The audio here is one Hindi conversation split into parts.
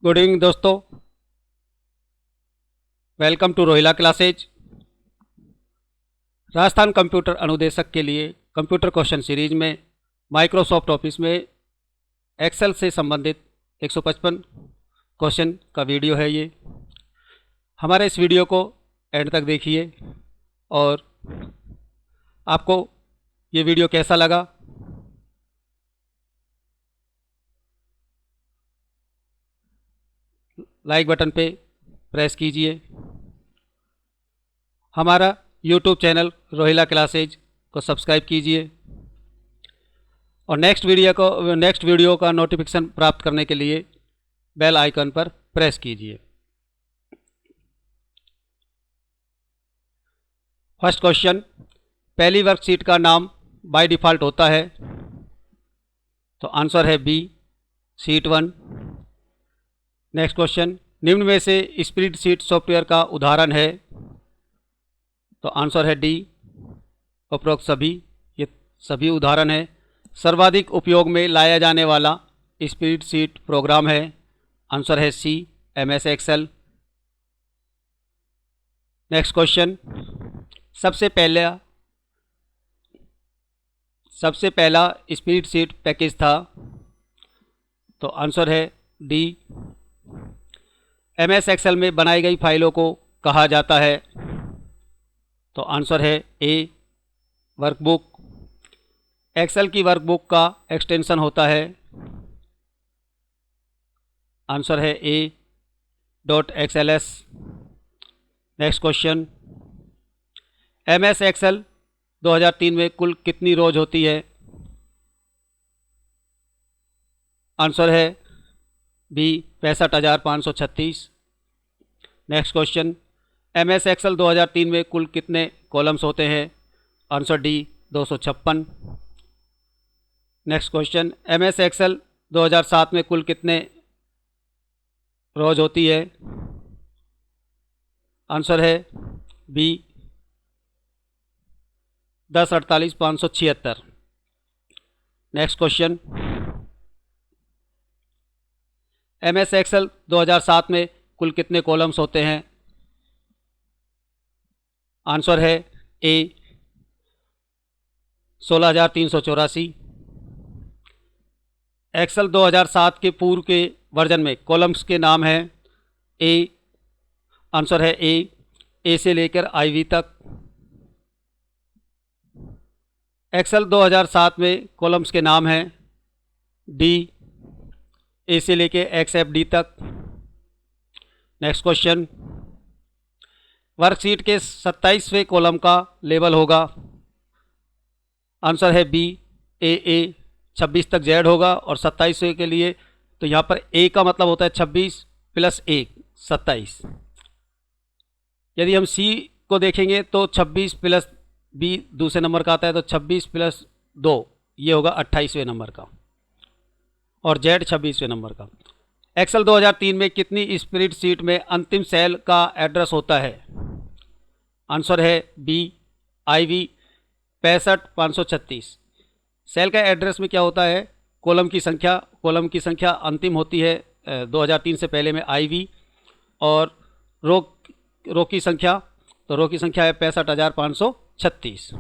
गुड इवनिंग दोस्तों, welcome to Rohila Classes. Rajasthan computer अनुदेशक के लिए कंप्यूटर क्वेश्चन सीरीज में माइक्रोसॉफ्ट ऑफिस में एक्सेल से संबंधित 155 क्वेश्चन का वीडियो है। ये हमारे इस वीडियो को एंड तक देखिए और आपको ये वीडियो कैसा लगा लाइक बटन पे प्रेस कीजिए। हमारा यूट्यूब चैनल रोहिला क्लासेज को सब्सक्राइब कीजिए और नेक्स्ट वीडियो का नोटिफिकेशन प्राप्त करने के लिए बेल आइकन पर प्रेस कीजिए। फर्स्ट क्वेश्चन, पहली वर्कशीट का नाम बाय डिफ़ॉल्ट होता है, तो आंसर है बी, शीट 1। नेक्स्ट क्वेश्चन, निम्न में से स्प्रेडशीट सॉफ्टवेयर का उदाहरण है, तो आंसर है डी, उपरोक्त सभी। ये सभी उदाहरण है। सर्वाधिक उपयोग में लाया जाने वाला स्प्रेडशीट प्रोग्राम है, आंसर है सी, MS एक्सेल। नेक्स्ट क्वेश्चन, सबसे पहला स्प्रेडशीट पैकेज था, तो आंसर है डी। MS एक्सेल में बनाई गई फाइलों को कहा जाता है, तो आंसर है ए, वर्कबुक। एक्सेल की वर्कबुक का एक्सटेंशन होता है, आंसर है A, .xls। Next question, MS Excel 2003 में कुल कितनी रोज होती है, आंसर है B, 65,536। Next question, MS Excel 2003 में कुल कितने कॉलम्स होते हैं, answer D, 256। Next question, MS Excel 2007 में कुल कितने रोज होती है, आंसर है B, 10,48,576। Next question, MS Excel 2007 में कुल कितने कॉलम्स होते हैं, आंसर है ए, 16,384। एक्सेल 2007 के पूर्व के वर्जन में कॉलम्स के नाम हैं ए, आंसर है ए से लेकर IV तक। एक्सेल 2007 में कॉलम्स के नाम हैं डी, ए से लेकर XFD तक। नेक्स्ट क्वेश्चन, वर्कशीट के 27वें कॉलम का लेबल होगा, आंसर है बी, AA। 26 तक Z होगा और 27वें के लिए, तो यहाँ पर A का मतलब होता है 26 + 1, 27। यदि हम C को देखेंगे तो 26 + B दूसरे नंबर का आता है, तो 26 + 2 ये होगा 28वें नंबर का, और Z 26वें नंबर का। एक्सेल 2003 में कितनी स्प्रेडशीट में अंतिम सेल का एड्रेस होता है, आंसर है बी, IV 65,536। सेल का एड्रेस में क्या होता है, कॉलम की संख्या अंतिम होती है 2003 से पहले में IV, और रो की संख्या है 65,536।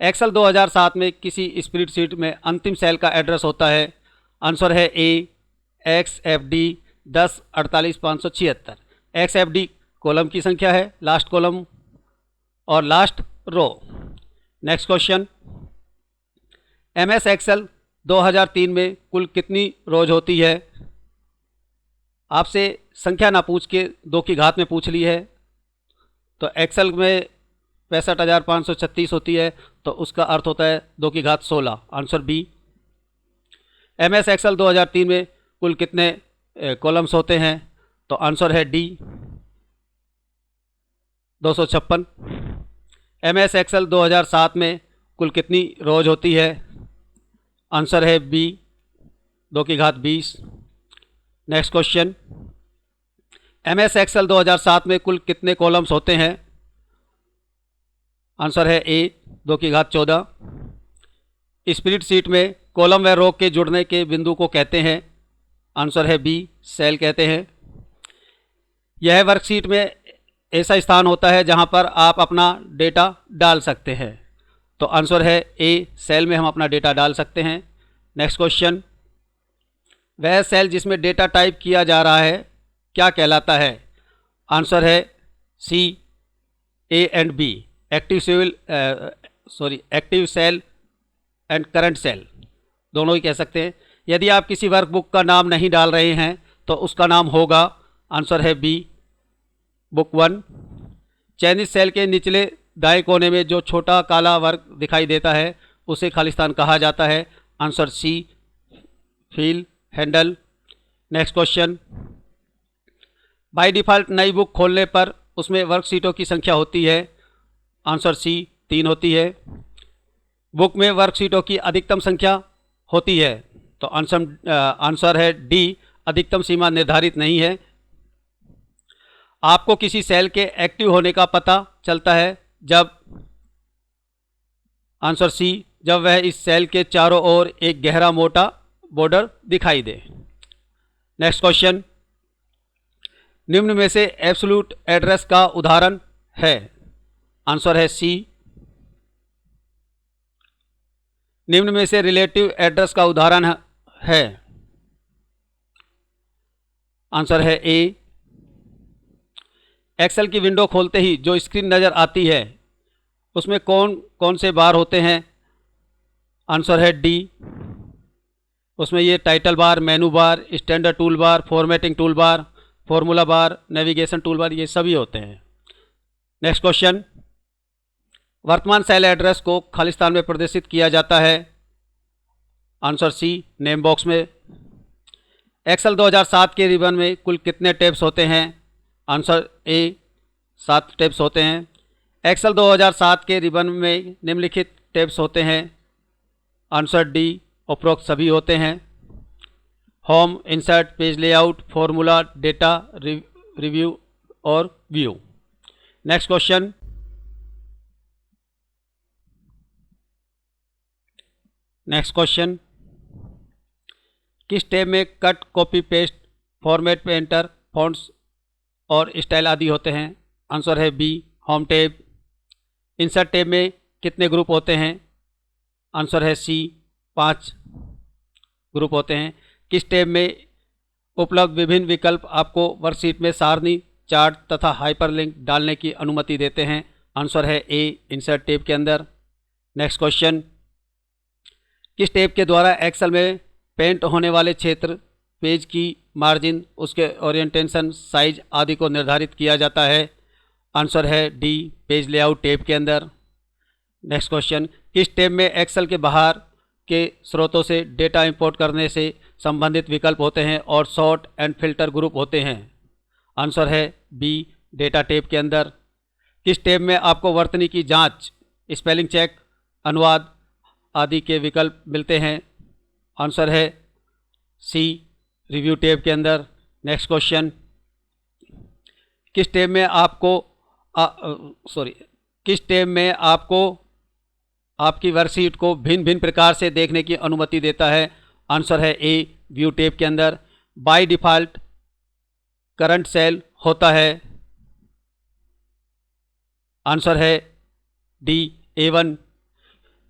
एक्सेल 2007 में किसी स्प्रेडशीट में अंतिम सेल का एड्रेस होता है, आंसर है ए, XFD 10,48,576। XFD कॉलम की संख्या है, लास्ट कॉलम और last row. Next question, MS Excel 2003 में कुल कितनी रोज होती है, आपसे संख्या ना पूछ के 2 की घात में पूछ ली है, तो एक्सेल में 65,536 होती है, तो उसका अर्थ होता है 2 की घात 16, आंसर बी। MS एक्सेल 2003 में कुल कितने कॉलम्स होते हैं, तो आंसर है डी, 256। MS एक्सेल 2007 में कुल कितनी रोज होती है, आंसर है बी, 2 की घात 20। नेक्स्ट क्वेश्चन, MS एक्सेल 2007 में कुल कितने कॉलम्स होते हैं, आंसर है ए, 2 की घात 14। स्प्रेडशीट में कॉलम व रो के जुड़ने के बिंदु को कहते हैं, आंसर है बी, सेल कहते हैं। यह वर्कशीट में ऐसा स्थान होता है जहां पर आप अपना डेटा डाल सकते हैं। तो आंसर है ए, सेल में हम अपना डेटा डाल सकते हैं। नेक्स्ट क्वेश्चन, वह सेल जिसमें डेटा टाइप किया जा रहा है क्या कहलाता है? आंसर है C, A and B, active cell and current cell, दोनों ही कह सकते हैं। यदि आप किसी वर्कबुक का नाम नहीं डाल रहे हैं तो उसका नाम होगा, आंसर है बी, बुक 1। चयनित सेल के निचले दाएं कोने में जो छोटा काला वर्ग दिखाई देता है उसे खालिस्तान कहा जाता है, answer C, fill handle. Next question, by default नई बुक खोलने पर उसमें वर्कशीटों की संख्या होती है, आंसर सी, 3 होती है। बुक में वर्कशीटों की अधिकतम संख्या होती है, तो आंसर है डी, अधिकतम सीमा निर्धारित नहीं है। आपको किसी सेल के एक्टिव होने का पता चलता है जब, आंसर सी, जब वह इस सेल के चारों ओर एक गहरा मोटा बॉर्डर दिखाई दे। नेक्स्ट क्वेश्चन, निम्न में से एब्सोल्यूट एड्रेस का उदाहरण है, आंसर है सी। निम्न में से रिलेटिव एड्रेस का उदाहरण है, आंसर है ए। एक्सेल की विंडो खोलते ही जो स्क्रीन नज़र आती है उसमें कौन कौन से बार होते हैं, आंसर है डी। उसमें ये टाइटल बार, मेनू बार, standard tool bar, formatting tool bar, formula bar, navigation tool bar, ये सभी होते हैं। नेक्स्ट क्वेश्चन, वर्तमान सेल एड्रेस को खालिस्तान में प्रदर्शित किया जाता है, आंसर सी, नेम बॉक्स में। एक्सेल 2007 के रिबन में कुल कितने टैब्स होते हैं, आंसर ए, 7 टैब्स होते हैं। एक्सेल 2007 के रिबन में निम्नलिखित टैब्स होते हैं, आंसर डी, उपरोक्त सभी होते हैं। Home, insert, page layout, formula, data, review और व्यू। नेक्स्ट क्वेश्चन, किस टैब में cut, copy, paste, format, painter, fonts और स्टाइल आदि होते हैं, आंसर है B, home tab. Insert tab में कितने ग्रुप होते हैं, आंसर है सी, 5 ग्रुप होते हैं। किस टैब में उपलब्ध विभिन्न विकल्प आपको वर्कशीट में सारणी, चार्ट तथा हाइपरलिंक डालने की अनुमति देते हैं, आंसर है ए, इंसर्ट टैब के अंदर। नेक्स्ट क्वेश्चन, किस टैब के द्वारा एक्सेल में पेंट होने वाले क्षेत्र, पेज की मार्जिन, उसके ओरिएंटेशन, साइज आदि को निर्धारित किया जाता है, आंसर है डी, पेज लेआउट टैब के अंदर। नेक्स्ट क्वेश्चन, किस टैब में एक्सेल के बाहर के स्रोतों से डेटा इंपोर्ट करने से संबंधित विकल्प होते हैं और सॉर्ट एंड फिल्टर ग्रुप होते हैं, आंसर है बी, डेटा टैब के अंदर। किस टैब में आपको वर्तनी की जांच, स्पेलिंग चेक, अनुवाद आदि के विकल्प मिलते हैं, आंसर है सी, रिव्यू टैब के अंदर। नेक्स्ट क्वेश्चन, किस टैब में आपको आपकी वर्कशीट को भिन्न भिन्न प्रकार से देखने की अनुमति देता है, आंसर है ए, व्यू टैब के अंदर। बाय डिफ़ॉल्ट करंट सेल होता है, आंसर है डी, A1।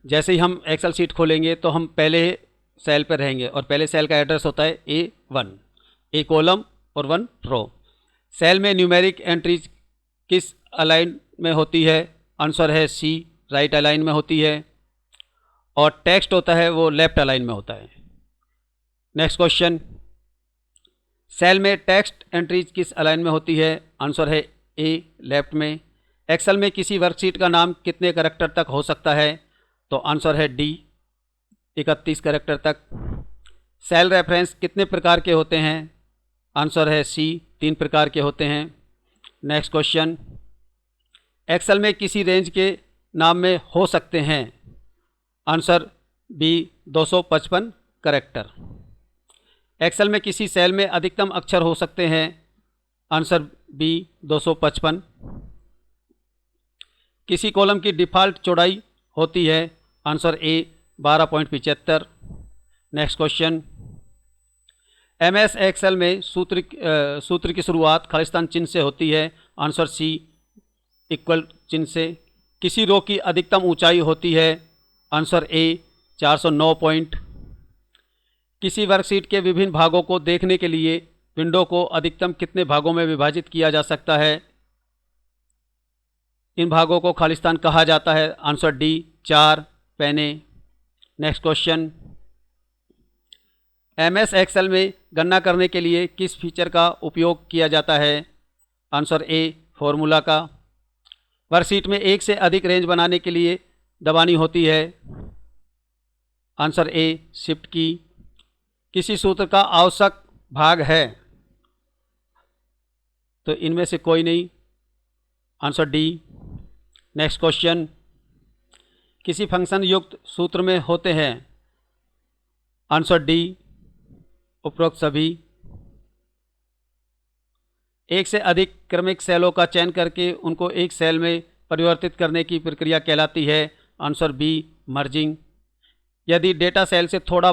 जैसे ही हम एक्सेल शीट खोलेंगे तो हम पहले सेल पर रहेंगे और पहले सेल का एड्रेस होता है A1, ए कॉलम और 1 रो। सेल में न्यूमेरिक एंट्रीज किस अलाइन में होती है, आंसर है सी, राइट अलाइन में होती है। और टेक्स्ट होता है वो लेफ्ट अलाइन में होता है। नेक्स्ट क्वेश्चन, सेल में टेक्स्ट एंट्रीज किस अलाइन में होती है, आंसर है ए, लेफ्ट में। एक्सेल में किसी वर्कशीट का नाम कितने कैरेक्टर तक हो सकता है, तो आंसर है डी, 31 कैरेक्टर तक। सेल रेफरेंस कितने प्रकार के होते हैं, आंसर है सी, 3 प्रकार के होते हैं। नेक्स्ट क्वेश्चन, एक्सेल में किसी रेंज के नाम में हो सकते हैं, आंसर बी, 255 कैरेक्टर। एक्सेल में किसी सेल में अधिकतम अक्षर हो सकते हैं, आंसर बी, 255। किसी कॉलम की डिफ़ॉल्ट चौड़ाई होती है, answer A, 12.75। Next question, MS Excel में सूत्र की शुरुआत खालिस्तान चिन्ह से होती है। आंसर सी इक्वल चिन्ह से। किसी रो की अधिकतम ऊंचाई होती है। आंसर ए 409 पॉइंट। किसी वर्कशीट के विभिन्न भागों को देखने के लिए विंडो को अधिकतम कितने भागों में विभाजित किया जा सकता है? इन भागों को खालिस्तान कहा जाता है। आंसर डी 4 पैने। नेक्स्ट क्वेश्चन, MS एक्सेल में गणना करने के लिए किस फीचर का उपयोग किया जाता है? आंसर ए फॉर्मूला का। वर्कशीट में एक से अधिक रेंज बनाने के लिए दबानी होती है। आंसर ए शिफ्ट की। किसी सूत्र का आवश्यक भाग है? तो इनमें से कोई नहीं। Answer D. नेक्स्ट क्वेश्चन, किसी फंक्शन युक्त सूत्र में होते हैं? आंसर डी उपरोक्त सभी। एक से अधिक क्रमिक सेलों का चयन करके उनको एक सेल में परिवर्तित करने की प्रक्रिया कहलाती है। Answer B merging. यदि डेटा सेल से थोड़ा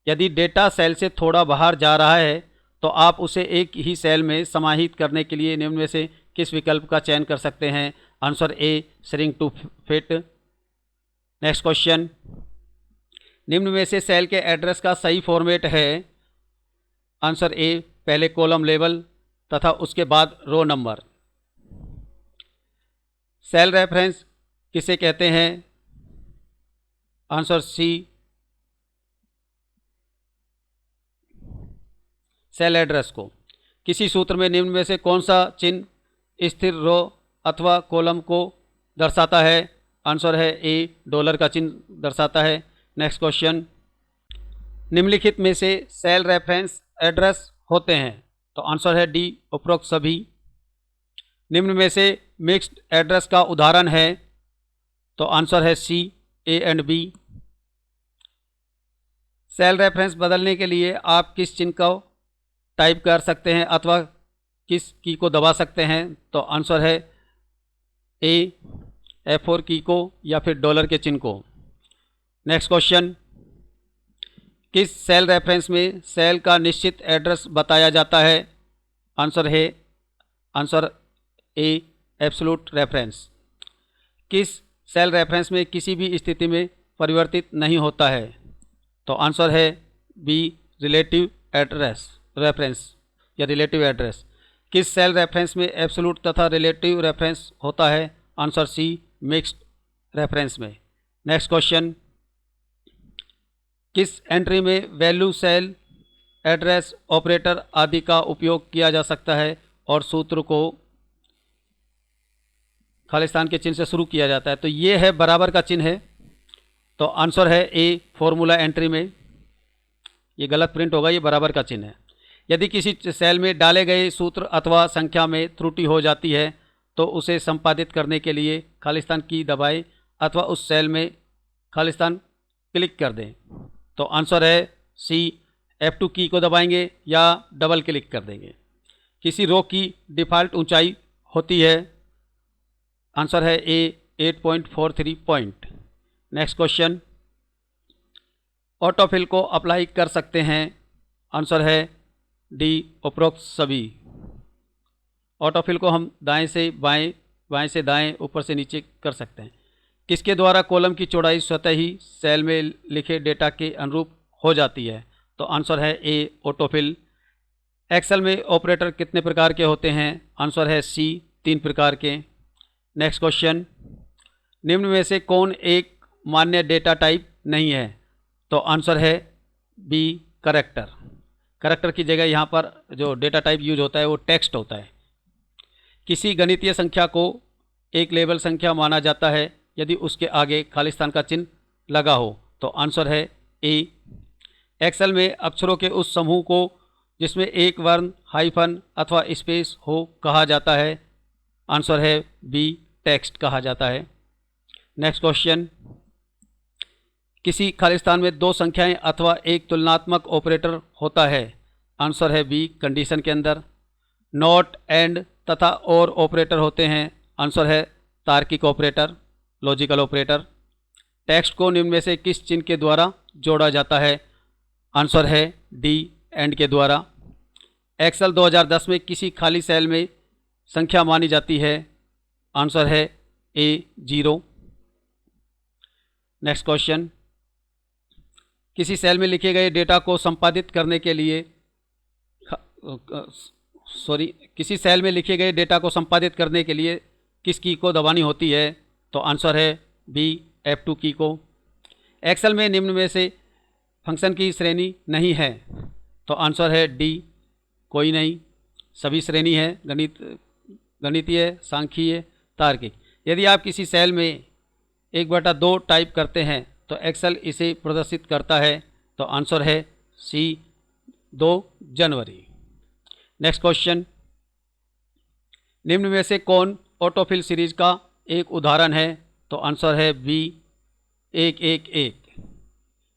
यदि डेटा सेल से थोड़ा बाहर जा रहा है तो आप उसे एक ही सेल में समाहित करने के लिए निम्न में से किस विकल्प का चयन कर सकते हैं? Answer A shrink to fit. Next question, निम्न में से सेल के एड्रेस का सही फॉर्मेट है? आंसर ए पहले कॉलम लेवल तथा उसके बाद रो नंबर। सेल रेफरेंस किसे कहते हैं? आंसर सी सेल एड्रेस को। किसी सूत्र में निम्न में से कौन सा चिन्ह स्थिर रो अथवा कॉलम को दर्शाता है? आंसर है ए डॉलर का चिन्ह दर्शाता है। नेक्स्ट क्वेश्चन, निम्नलिखित में से सेल रेफरेंस एड्रेस होते हैं? तो आंसर है डी उपरोक्त सभी। निम्न में से मिक्स्ड एड्रेस का उदाहरण है? तो आंसर है C A and B. Cell reference बदलने के लिए आप किस चिन्ह को टाइप कर सकते हैं अथवा किस की को दबा सकते हैं? तो आंसर है ए F4 की को या फिर डॉलर के चिन्ह को। नेक्स्ट क्वेश्चन, किस सेल रेफरेंस में सेल का निश्चित एड्रेस बताया जाता है? आंसर ए एब्सोल्यूट रेफरेंस। किस सेल रेफरेंस में किसी भी स्थिति में परिवर्तित नहीं होता है? तो आंसर है बी रिलेटिव रेफरेंस या रिलेटिव एड्रेस। किस सेल रेफरेंस में एब्सोल्यूट तथा रिलेटिव रेफरेंस होता है? आंसर सी मिक्स्ड रेफरेंस में। नेक्स्ट क्वेश्चन, किस एंट्री में वैल्यू सेल एड्रेस ऑपरेटर आदि का उपयोग किया जा सकता है और सूत्र को खालिस्तान के चिन्ह से शुरू किया जाता है? तो ये है बराबर का चिन्ह है। तो आंसर है ए फॉर्मूला एंट्री में। ये गलत प्रिंट होगा, ये बराबर का चिन्ह है। यदि किसी सेल में डाले गए सूत्र अथवा संख्या में त्रुटि हो जाती है तो उसे संपादित करने के लिए खालिस्तान की दबाएं अथवा उस सेल में खालिस्तान क्लिक कर दें। तो आंसर है सी F2 की को दबाएंगे या डबल क्लिक कर देंगे। किसी रो की डिफ़ॉल्ट ऊंचाई होती है? आंसर है ए 8.43 पॉइंट। नेक्स्ट क्वेश्चन, ऑटोफिल को अप्लाई कर सकते हैं? आंसर है डी उपरोक्त सभी। ऑटोफिल को हम दाएं से बाएं, बाएं से दाएं, ऊपर से नीचे कर सकते हैं। किसके द्वारा कॉलम की चौड़ाई स्वतः ही सेल में लिखे डेटा के अनुरूप हो जाती है? तो आंसर है ए ऑटोफिल। एक्सेल में ऑपरेटर कितने प्रकार के होते हैं? आंसर है सी 3 प्रकार के। नेक्स्ट क्वेश्चन, निम्न में से कौन एक मान्य डेटा टाइप नहीं है? तो आंसर है बी करैक्टर। करैक्टर की जगह यहाँ पर जो डेटा टाइप यूज होता है वो टेक्स्ट होता है। किसी गणितीय संख्या को एक लेवल संख्या माना जाता है यदि उसके आगे खालिस्तान का चिन्ह लगा हो? तो आंसर है ए। एक्सेल में अक्षरों के उस समूह को जिसमें एक वर्ण, हाइफन अथवा स्पेस हो कहा जाता है? आंसर है बी टेक्स्ट कहा जाता है। नेक्स्ट क्वेश्चन, किसी खालिस्तान में 2 संख्याएं अथवा एक तुलनात्मक ऑपरेटर होता है? आंसर है बी कंडीशन के अंदर। नॉट, एंड तथा और ऑपरेटर होते हैं? आंसर है तार्किक ऑपरेटर, लॉजिकल ऑपरेटर। टेक्स्ट को निम्न में से किस चिन्ह के द्वारा जोड़ा जाता है? आंसर है डी, एंड के द्वारा। एक्सेल 2010 में किसी खाली सेल में संख्या मानी जाती है? आंसर है ए, 0। नेक्स्ट क्वेश्चन, किसी सेल में लिखे गए डेटा को संपादित करने के लिए किसी सेल में लिखे गए डेटा को संपादित करने के लिए किस की को दबानी होती है? तो आंसर है बी, F2 की को। एक्सेल में निम्न में से फंक्शन की श्रेणी नहीं है? तो आंसर है डी, कोई नहीं। सभी श्रेणी है, गणितीय, सांख्यिकीय, तार्किक। यदि आप किसी सेल में 1/2 टाइप करते हैं तो एक्सेल इसे प्रदर्शित करता है? तो आंसर है सी, 2 जनवरी। नेक्स्ट क्वेश्चन, निम्न में से कौन ऑटोफिल सीरीज का एक उदाहरण है? तो आंसर है बी, 111।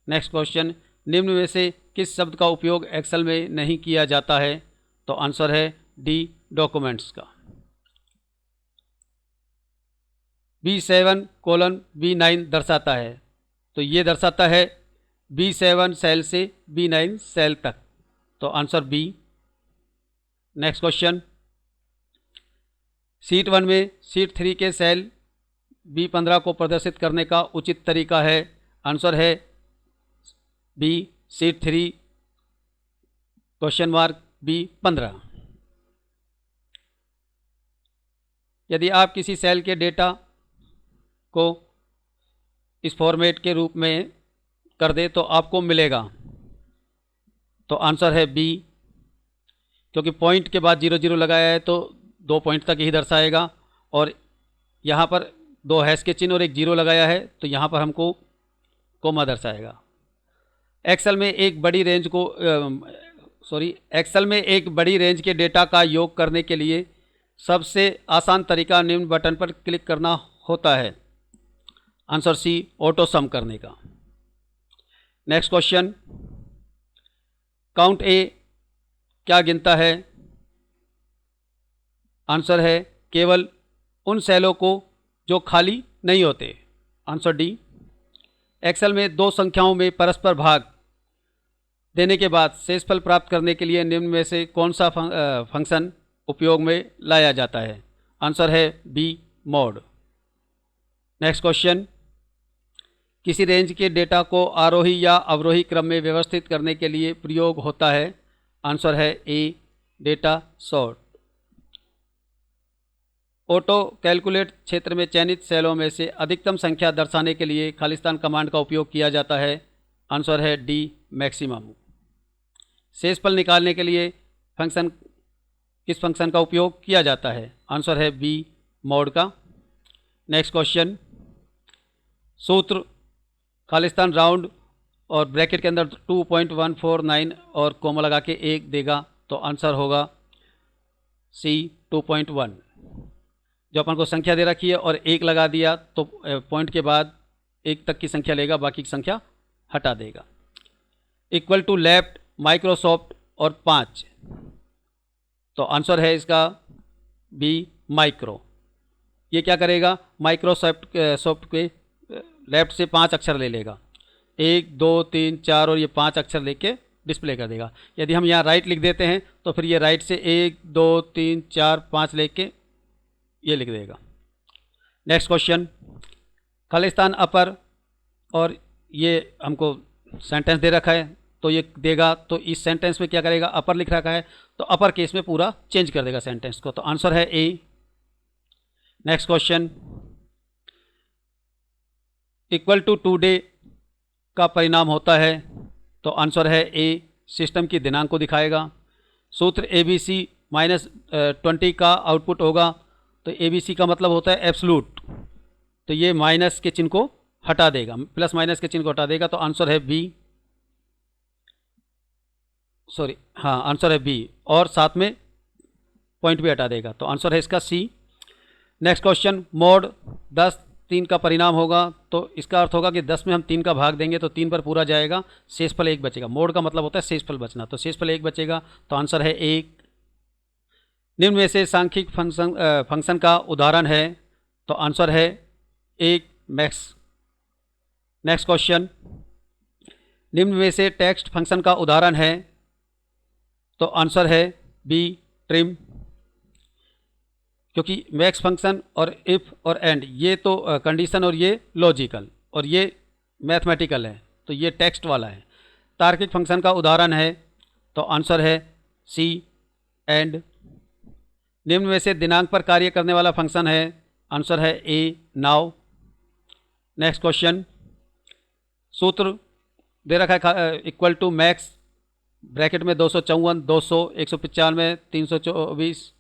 नेक्स्ट क्वेश्चन, निम्न में से किस शब्द का उपयोग एक्सेल में नहीं किया जाता है? तो आंसर है डी, डॉक्यूमेंट्स का। B7:B9 दर्शाता है? तो ये दर्शाता है B7 सेल से B9 सेल तक, तो answer B. Next question, sheet 1 में शीट 3 के सेल B15 को प्रदर्शित करने का उचित तरीका है? आंसर है बी, शीट 3 B15। यदि आप किसी सेल के डेटा को इस फॉर्मेट के रूप में कर दे तो आपको मिलेगा? तो आंसर है बी, क्योंकि पॉइंट के बाद 0 0 लगाया है तो 2 पॉइंट तक ही दर्शाएगा, और यहाँ पर 2 हैश के चिन्ह और एक 0 लगाया है तो यहाँ पर हमको कोमा दर्शाएगा। एक्सेल में एक बड़ी रेंज के डेटा का योग करने के लिए सबसे आसान तरीका निम्न बटन पर क्लिक करना होता है? आंसर सी, ऑटो सम करने का। नेक्स्ट क्वेश्चन, काउंट ए क्या गिनता है? आंसर है केवल उन सेलों को जो खाली नहीं होते, आंसर डी। एक्सेल में 2 संख्याओं में परस्पर भाग देने के बाद शेषफल प्राप्त करने के लिए निम्न में से कौन सा फंक्शन उपयोग में लाया जाता है? आंसर है बी, मॉड। नेक्स्ट क्वेश्चन, किसी रेंज के डेटा को आरोही या अवरोही क्रम में व्यवस्थित करने के लिए प्रयोग होता है? आंसर है ए, डेटा सॉर्ट। ऑटो कैलकुलेट क्षेत्र में चयनित सेलों में से अधिकतम संख्या दर्शाने के लिए खालिस्तान कमांड का उपयोग किया जाता है? आंसर है डी, मैक्सिमम। शेषफल निकालने के लिए किस फंक्शन का उपयोग किया जाता है? आंसर है बी, मॉड का। नेक्स्ट क्वेश्चन, सूत्र खालिस्तान राउंड और ब्रैकेट के अंदर 2.149 और कोमा लगा के 1 देगा, तो आंसर होगा सी, 2.1। जो अपन को संख्या दे रखी है और 1 लगा दिया तो पॉइंट के बाद 1 तक की संख्या लेगा, बाकी की संख्या हटा देगा। इक्वल टू लेफ्ट, माइक्रोसॉफ्ट और 5, तो आंसर है इसका बी, माइक्रो। ये क्या करेगा? माइक्रोसॉफ्ट के लेफ्ट से 5 अक्षर ले लेगा, 1 2 3 4 और ये 5 अक्षर लेके डिस्प्ले कर देगा। यदि हम यहाँ राइट लिख देते हैं तो फिर ये राइट से 1 2 3 4 5 लेके ये लिख देगा। नेक्स्ट क्वेश्चन, खालिस्तान अपर, और ये हमको सेंटेंस दे रखा है तो ये देगा, तो इस सेंटेंस में क्या करेगा? अपर लिख रखा है तो अपर केस में पूरा चेंज कर देगा सेंटेंस को, तो आंसर है A. Next question, equal to today का परिणाम होता है? तो आंसर है ए, सिस्टम की दिनांक को दिखाएगा। सूत्र ABC -20 का आउटपुट होगा, तो ABC का मतलब होता है एब्सलूट, तो ये माइनस के चिन्ह को हटा देगा, प्लस माइनस के चिन्ह को हटा देगा, तो आंसर है बी, आंसर है बी, और साथ में पॉइंट भी हटा देगा, तो आंसर है इसका सी। नेक्स्ट क्वेश्चन, मोड 10 3 का परिणाम होगा, तो इसका अर्थ होगा कि 10 में हम 3 का भाग देंगे तो 3 पर पूरा जाएगा, शेषफल 1 बचेगा। मोड का मतलब होता है शेषफल बचना, तो शेषफल 1 बचेगा, तो आंसर है 1। निम्न में से सांख्यिक फंक्शन का उदाहरण है? तो आंसर है 1 मैक्स। नेक्स्ट क्वेश्चन, निम्न में से टेक्स्ट फंक्शन का उदाहरण है, तो आंसर है बी ट्रिम, क्योंकि मैक्स फंक्शन और इफ और एंड ये तो कंडीशन और ये लॉजिकल और ये मैथमेटिकल है, तो ये टेक्स्ट वाला है। तार्किक फंक्शन का उदाहरण है, तो आंसर है सी एंड। निम्न में से दिनांक पर कार्य करने वाला फंक्शन है, आंसर है ए नाउ। नेक्स्ट क्वेश्चन, सूत्र दे रखा है इक्वल टू मैक्स ब्रैकेट में 254, 200, 195, 324,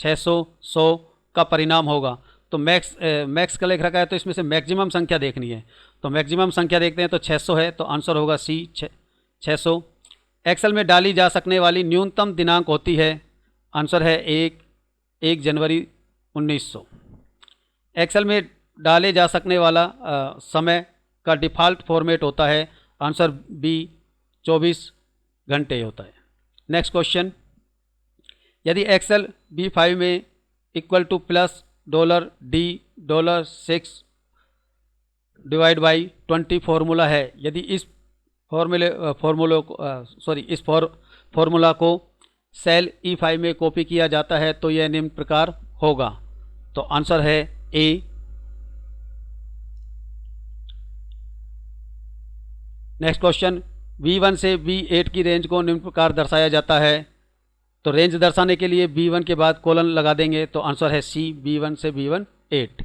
600, 100 का परिणाम होगा। तो मैक्स का लिख रखा है, तो इसमें से मैक्सिमम संख्या देखनी है, तो मैक्सिमम संख्या देखते हैं, तो 600 है, तो आंसर होगा सी 600। एक्सेल में डाली जा सकने वाली न्यूनतम दिनांक होती है, आंसर है 1 जनवरी 1900। एक्सेल में डाले जा सकने वाला समय का डिफ़ॉल्ट फॉर्मेट होता है, आंसर बी 24 घंटे होता है। नेक्स्ट क्वेश्चन, यदि एक्सेल B5 में equal two plus $D$6 divide by 20 formula है, यदि इस फार्मूला को सेल E5 में कॉपी किया जाता है तो यह निम्न प्रकार होगा, तो आंसर है ए। नेक्स्ट क्वेश्चन, B1 से B8 की रेंज को निम्न प्रकार दर्शाया जाता है, तो रेंज दर्शाने के लिए B1 के बाद कोलन लगा देंगे, तो आंसर है सी B1 से B1 8।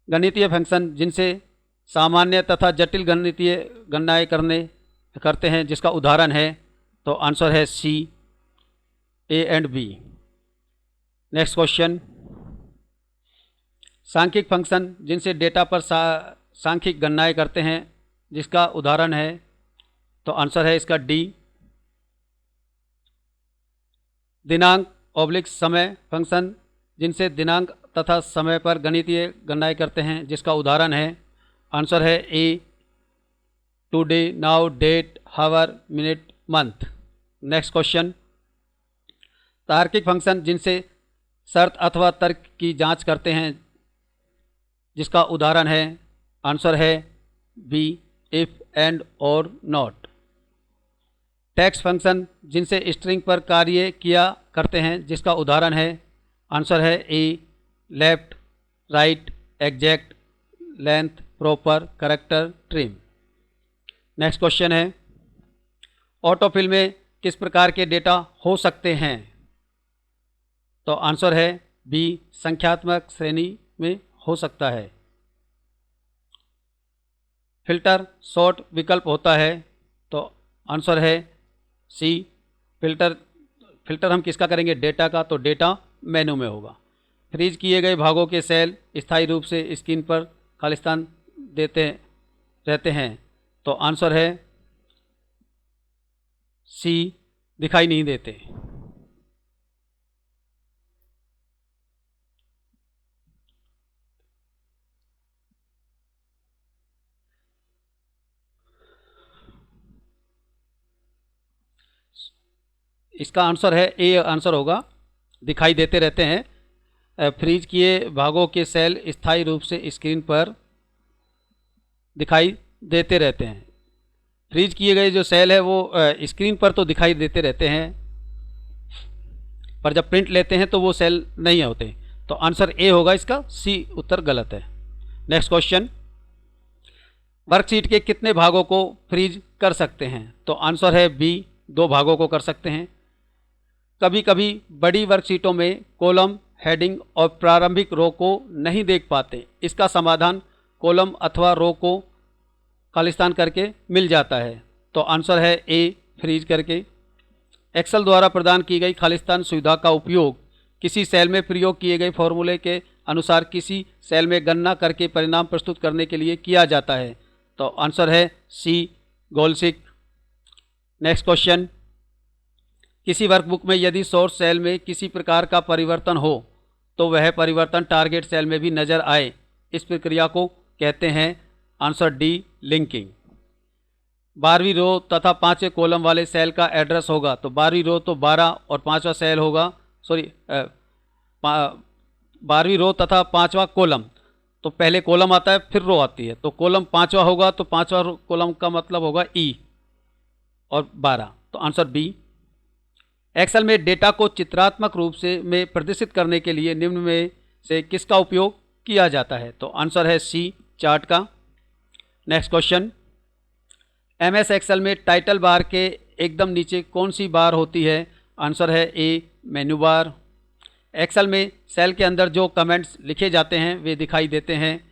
गणितीय फंक्शन जिनसे सामान्य तथा जटिल गणितीय गणनाएँ करते हैं, जिसका उदाहरण है, तो आंसर है C A and B. Next question, सांख्यिक फंक्शन जिनसे डेटा पर सांख्यिक गणनाएँ करते हैं, जिसका उदाहरण है, तो आंसर है इसका डी। दिनांक ऑब्लिक समय फंक्शन जिनसे दिनांक तथा समय पर गणितीय गणनाएँ करते हैं, जिसका उदाहरण है, आंसर है ए टुडे, नाउ, डेट, हावर, मिनट, मंथ। नेक्स्ट क्वेश्चन, तार्किक फंक्शन जिनसे शर्त अथवा तर्क की जांच करते हैं, जिसका उदाहरण है, आंसर है बी इफ, एंड, और, नॉट। टेक्स्ट फंक्शन जिनसे स्ट्रिंग पर कार्य किया करते हैं, जिसका उदाहरण है, आंसर है A left, right, exact, length, proper, character, trim. Next question है, ऑटोफिल में किस प्रकार के डेटा हो सकते हैं, तो आंसर है बी संख्यात्मक श्रेणी में हो सकता है। फिल्टर सॉर्ट विकल्प होता है, तो आंसर है सी फिल्टर हम किसका करेंगे, डेटा का, तो डेटा मेनू में होगा। फ्रीज किए गए भागों के सेल स्थायी रूप से स्क्रीन पर खालिस्तान देते रहते हैं, तो आंसर है सी दिखाई नहीं देते। इसका आंसर है ए आंसर होगा, दिखाई देते रहते हैं। फ्रीज किए भागों के सेल स्थायी रूप से स्क्रीन पर दिखाई देते रहते हैं। फ्रीज किए गए जो सेल है वो स्क्रीन पर तो दिखाई देते रहते हैं, पर जब प्रिंट लेते हैं तो वो सेल नहीं होते, तो आंसर ए होगा इसका, सी उत्तर गलत है। नेक्स्ट क्वेश्चन, वर्कशीट के कितने भागों को फ्रीज कर सकते हैं, तो आंसर है बी 2 भागों को कर सकते हैं। कभी कभी बड़ी वर्कशीटों में कॉलम, हेडिंग और प्रारंभिक रो को नहीं देख पाते, इसका समाधान कॉलम अथवा रो को खालिस्तान करके मिल जाता है, तो आंसर है ए फ्रीज करके। एक्सेल द्वारा प्रदान की गई खालिस्तान सुविधा का उपयोग किसी सेल में प्रयोग किए गए फॉर्मूले के अनुसार किसी सेल में गणना करके परिणाम प्रस्तुत करने के लिए किया जाता है, तो आंसर है सी गोलसिक। नेक्स्ट क्वेश्चन, किसी वर्कबुक में यदि सोर्स सेल में किसी प्रकार का परिवर्तन हो तो वह परिवर्तन टारगेट सेल में भी नजर आए, इस प्रक्रिया को कहते हैं, आंसर डी लिंकिंग। 12वीं रो तथा 5वें कॉलम वाले सेल का एड्रेस होगा, तो 12वीं रो तो 12 और 5वां सेल होगा, 12वीं रो तथा 5वां कॉलम, तो पहले कॉलम आता है फिर रो आती है, तो कॉलम 5वां होगा तो 5वां कॉलम का मतलब होगा ई और 12, तो आंसर बी। एक्सेल में डेटा को चित्रात्मक रूप से में प्रदर्शित करने के लिए निम्न में से किसका उपयोग किया जाता है, तो आंसर है सी, चार्ट का। नेक्स्ट क्वेश्चन, एमएस एक्सेल में टाइटल बार के एकदम नीचे कौन सी बार होती है, आंसर है ए, मेन्यू बार। एक्सेल में सेल के अंदर जो कमेंट्स लिखे जाते हैं वे दिखाई देते हैं,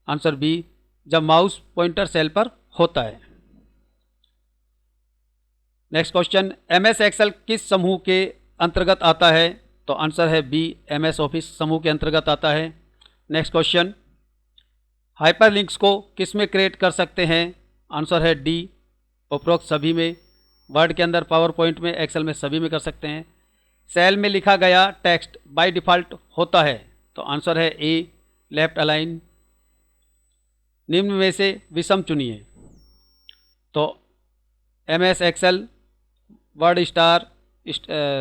आंसर बी, जब माउस पॉइंटर सेल पर होता है। नेक्स्ट क्वेश्चन, एमएस एक्सेल किस समूह के अंतर्गत आता है, तो आंसर है बी, एमएस ऑफिस समूह के अंतर्गत आता है। नेक्स्ट क्वेश्चन, हाइपरलिंक्स को किस में क्रिएट कर सकते हैं, आंसर है डी, उपरोक्त सभी में। वर्ड के अंदर, पावर पॉइंट में, एक्सेल में, सभी में कर सकते हैं। सेल में लिखा गया टेक्स्ट बाय डिफ़ॉल्ट होता है, तो आंसर है ए, लेफ्ट अलाइन। निम्न में से विषम चुनिए, तो MS Excel, WordStar,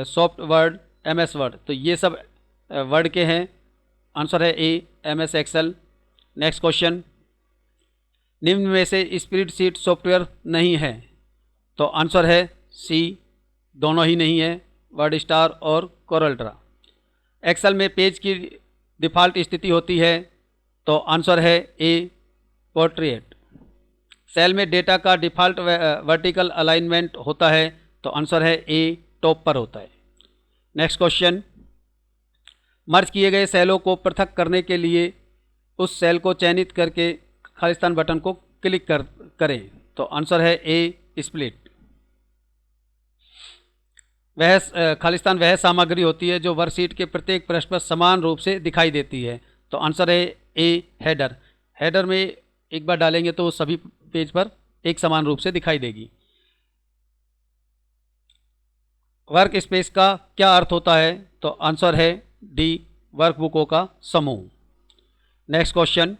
soft word, MS Word, तो ये सब वर्ड के हैं, आंसर है A, MS Excel. Next question, निम्न में से स्प्रेडशीट सॉफ्टवेयर नहीं है, तो आंसर है सी, दोनों ही नहीं है, वर्ड स्टार और कोरल ड्रा। एक्सेल में पेज की डिफ़ॉल्ट स्थिति होती है, तो आंसर है ए, पोर्ट्रेट। सेल में डेटा का डिफ़ॉल्ट वर्टिकल अलाइनमेंट होता है, तो आंसर है ए, टॉप पर होता है। नेक्स्ट क्वेश्चन, मर्ज किए गए सेलों को पृथक करने के लिए उस सेल को चयनित करके खालिस्तान बटन को क्लिक करें, तो आंसर है ए, स्प्लिट। वह खालिस्तान वह सामग्री होती है जो वर्कशीट के प्रत्येक पृष्ठ पर समान रूप से दिखाई देती है, तो आंसर है ए, हेडर। हेडर में एक बार डालेंगे तो सभी पेज पर एक समान रूप से दिखाई देगी। वर्क स्पेस का क्या अर्थ होता है, तो आंसर है डी, वर्कबुकों का समूह। नेक्स्ट क्वेश्चन,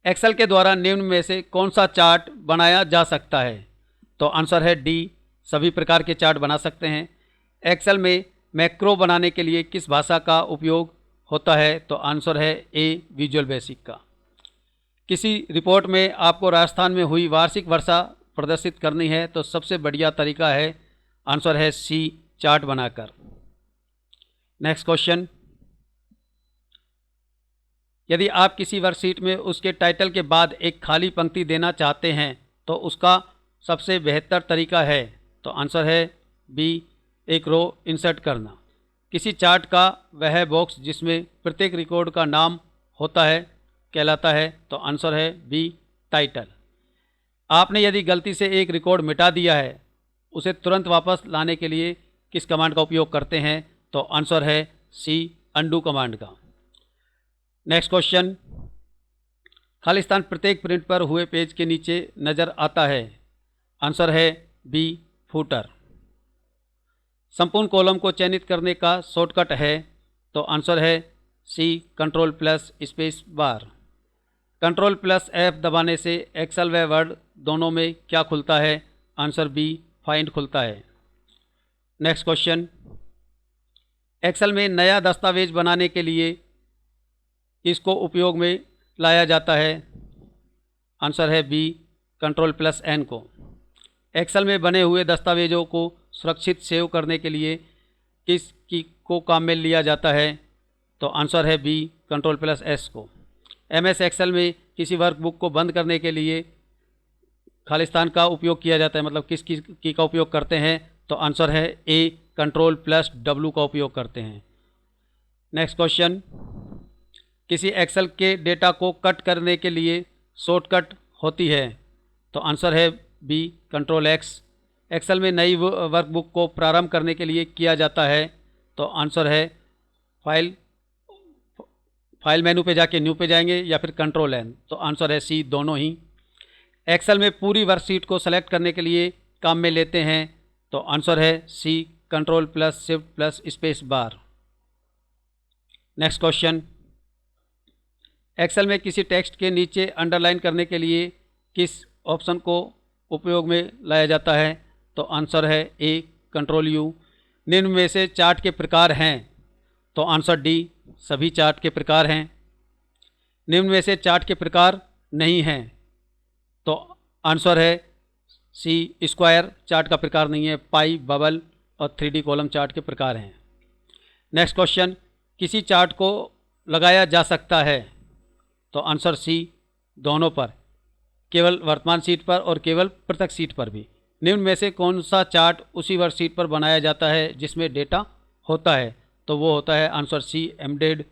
एक्सेल के द्वारा निम्न में से कौन सा चार्ट बनाया जा सकता है, तो आंसर है डी, सभी प्रकार के चार्ट बना सकते हैं। एक्सेल में मैक्रो बनाने के लिए किस भाषा का उपयोग होता है, तो आंसर है ए, विजुअल बेसिक का। किसी रिपोर्ट में आपको राजस्थान में हुई वार्षिक वर्षा प्रदर्शित करनी है, तो सबसे बढ़िया तरीका है, आंसर है सी, चार्ट बनाकर। नेक्स्ट क्वेश्चन, यदि आप किसी वर्कशीट में उसके टाइटल के बाद एक खाली पंक्ति देना चाहते हैं तो उसका सबसे बेहतर तरीका है, तो आंसर है बी, एक रो इंसर्ट करना। किसी चार्ट का वह बॉक्स जिसमें प्रत्येक रिकॉर्ड का नाम होता है कहलाता है, तो आंसर है बी, टाइटल। आपने यदि गलती से एक रिकॉर्ड मिटा दिया है, उसे तुरंत वापस लाने के लिए किस कमांड का उपयोग करते हैं, तो आंसर है सी, अंडू कमांड का। नेक्स्ट क्वेश्चन, खालिस्तान प्रत्येक प्रिंट पर हुए पेज के नीचे नज़र आता है, आंसर है बी, फूटर। संपूर्ण कॉलम को चयनित करने का शॉर्टकट है, तो आंसर है C, control plus space bar. Control plus F दबाने से एक्सेल व वर्ड दोनों में क्या खुलता है, आंसर बी, फाइंड खुलता है। नेक्स्ट क्वेश्चन, एक्सेल में नया दस्तावेज बनाने के लिए किसको उपयोग में लाया जाता है, आंसर है बी, कंट्रोल प्लस एन को। एक्सेल में बने हुए दस्तावेजों को सुरक्षित सेव करने के लिए किस की को काम में लिया जाता है, तो आंसर है बी, कंट्रोल प्लस एस को। एमएस एक्सेल में किसी वर्कबुक को बंद करने के लिए खालिस्तान का उपयोग किया जाता है, मतलब किस की का उपयोग करते हैं, तो आंसर है ए, कंट्रोल प्लस डब्ल्यू का उपयोग करते हैं। नेक्स्ट क्वेश्चन, किसी एक्सेल के डेटा को कट करने के लिए शॉर्टकट होती है, तो आंसर है बी, कंट्रोल एक्स। एक्सेल में नई वर्कबुक को प्रारंभ करने के लिए किया जाता है, तो आंसर है फाइल मेनू पे जाके न्यू पे जाएंगे या फिर कंट्रोल एन, तो आंसर है सी, दोनों ही। एक्सेल में पूरी वर्कशीट को सेलेक्ट करने के लिए काम में लेते हैं, तो आंसर है C, control plus shift plus space bar. Next question, Excel में किसी टेक्स्ट के नीचे अंडरलाइन करने के लिए किस ऑप्शन को उपयोग में लाया जाता है, तो आंसर है ए, कंट्रोल यू। निम्न में से चार्ट के प्रकार हैं, तो आंसर डी, सभी चार्ट के प्रकार हैं। निम्न में से चार्ट के प्रकार नहीं हैं, तो आंसर है सी स्क्वायर चार्ट का प्रकार नहीं है, पाई, बबल और 3D कॉलम चार्ट के प्रकार हैं। नेक्स्ट क्वेश्चन, किसी चार्ट को लगाया जा सकता है, तो आंसर सी दोनों पर, केवल वर्तमान शीट पर और केवल प्रत्यक्ष शीट पर भी। निम्न में से कौन सा चार्ट उसी वर्कशीट पर बनाया जाता है जिसमें डेटा होता है, तो वो होता है आंसर सी एम्बेडेड।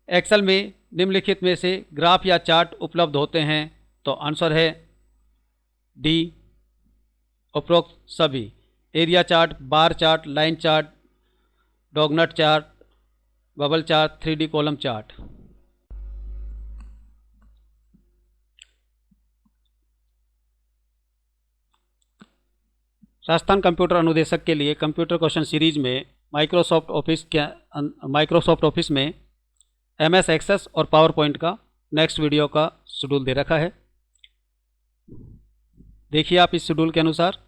एक्सेल में निम्नलिखित में से ग्राफ या चार्ट उपलब्ध होते हैं, तो आंसर है डी उपरोक्त सभी। Area chart, bar chart, line chart, doughnut chart, bubble chart, 3D column chart. Rajasthan computer अनुदेशक के लिए कंप्यूटर क्वेश्चन सीरीज में माइक्रोसॉफ्ट ऑफिस में MS एक्सेस और पावर पॉइंट का नेक्स्ट वीडियो का शेड्यूल दे रखा है। देखिए आप इस शेड्यूल के अनुसार।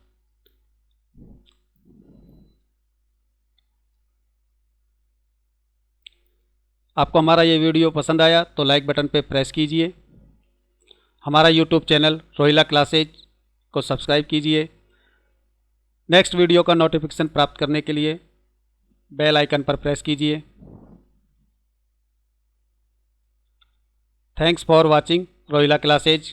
आपको हमारा ये वीडियो पसंद आया तो लाइक बटन पे प्रेस कीजिए। हमारा यूट्यूब चैनल रोहिला क्लासेज को सब्सक्राइब कीजिए। नेक्स्ट वीडियो का नोटिफिकेशन प्राप्त करने के लिए बेल आइकन पर प्रेस कीजिए। Thanks for watching Rohila classes.